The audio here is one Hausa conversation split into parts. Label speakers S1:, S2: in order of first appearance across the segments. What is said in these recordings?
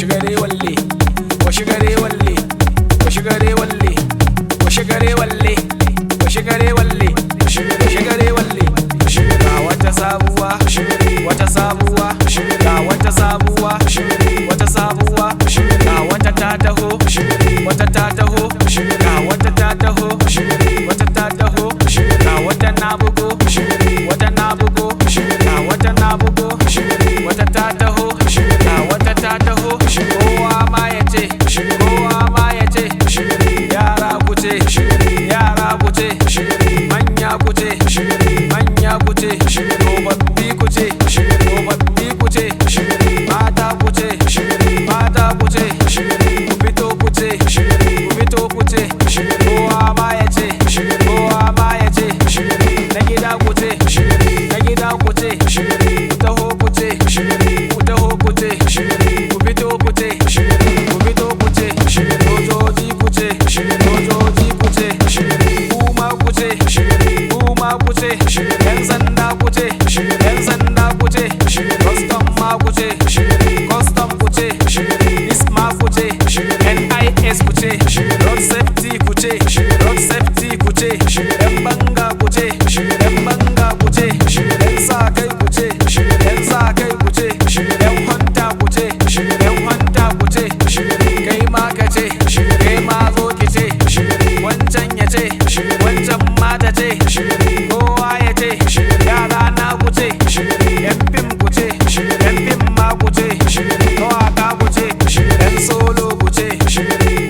S1: Washigare walle, washigare walle, washigare walle, washigare walle, washigare walle, washigare walle. Ga wata sabuwa, wata sabuwa, ga wata sabuwa, wata sabuwa, ga wata ta taho, wata ta taho, ga wata ta taho, wata ta taho, ga wata na bugo, wata na bugo, ga wata na bugo, wata ta taho, ga wata ta taho. Kowa ma ya ce, kowa ma ya ce, yara ku ce, yara ku ce, manya ku ce, manya ku ce, tsofaffi ku ce, tsofaffi ku ce, mata ku ce, mata ku ce, ku fito ku ce, ku fito ku ce. Kowa ma ya ce, kowa ma ya ce, na gida ku ce, na gida ku ce, ku taho ku ce, ku taho ku ce, ku fito ku ce, ku fito ku ce, sojoji ku ce, sojoji ku ce, kuma ku ce, kuma ku ce, yan sanda ku ce, yan sanda ku ce, custom ma ku ce, custom ku ce, isma ku ce, NIS ku ce, road safety ku ce, road safety ku ce, yan banga ku ce, yan banga ku ce, yan sa kai ku ce, yan sa kai ku ce, yan hunta ku ce, yan hunta ku ce. Kai ma ka ce, kai ma zo ki ce, wancan ya ce, wancan ma ta ce, kowa ya ce, yara na ku ce, yan fim ku ce, yan fim ma ku ce, mawaka ku ce, yan solo ku ce,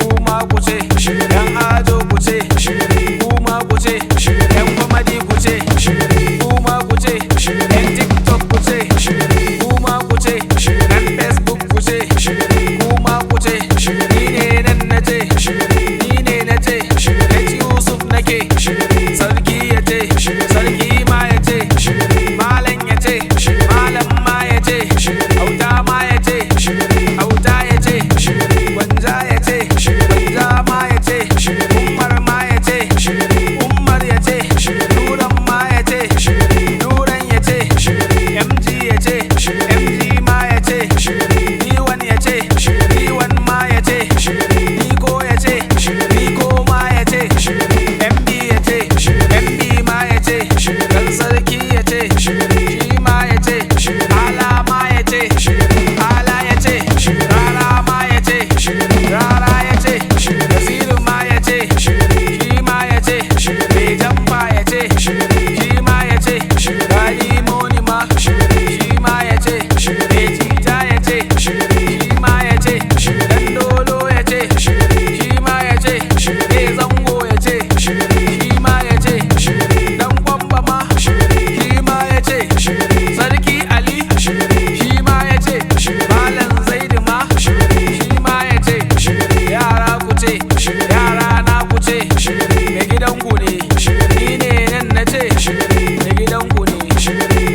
S1: kuma ku ce, yan ajo ku ce, kuma ku ce, yan comedy ku ce, kuma ku ce, yan TikTok ku ce, kuma ku ce, yan Facebook ku ce, kuma ku ce. Ni ne nan na ce, ni ne na ce, Yusuf nake, sarki ya ce, sarki ma ya ce, malam ya ce, malam ma ya ce, auta ma ya ce, auta ya ce, gwanja ya ce, gwanja ma ya ce, umar ma ya ce, umar ya ce, nuran ma ya ce, nuran ya ce, MG ya ce, MG ma ya ce, D1 ya ce, D1 ma ya ce, Niko ya ce, Niko ma ya ce, MB ya ce, MB ma ya ce, dan sarki ya ce, shi ma ya ce, ala ma ya ce, ala ya ce, rara ma ya ce, rara ya ce, nasiru ma ya ce, shi ma ya ce, mai jamba ya ce, shi ma ya ce, gali moni ma, shi ma ya ce, mai jita ya ce, shi ma ya ce, dan dolo ya ce, shi ma ya ce, mai zango ya ce, shi ma ya ce, dan kwamba ma, shi ma ya ce, sarki Ali, shi ma ya ce, malam Zaidu ma, shi ma ya ce, yara ku ce, yara na ku ce, mai gidan ku ne, ni ne nan na ce, mai gidan ku ne,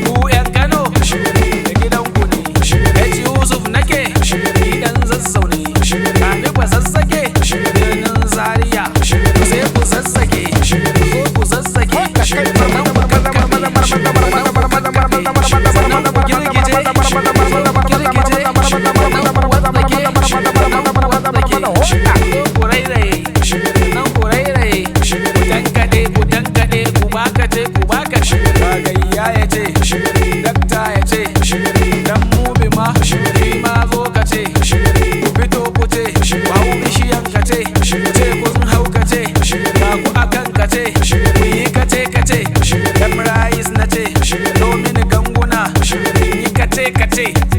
S1: ku yan Kano, mai gidan ku ne, Yusuf nake, ni dan Zazzau ne, kani ba zazzage, birnin Zaria, sai ku zazzage, zo ku zazzage, sannan ku kakkabe, sannan ku girgije, sannan ku girgije, sannan ku watsake, sannan ku watsake, zo ku rairaye, sannan ku rairaye, ku tankaɗe, ku tankaɗe, ku bakace, ku bakace. Gagayya ya ce, dakta ya ce, dan mubi ma, shi ma zo ka ce, ku fito ku ce, bawu bishiyan ka ce, kun hau ka ce, ga ku akan ka ce, ku yi kace kace, dan rayis na ce, domin ganguna, yi kace kace.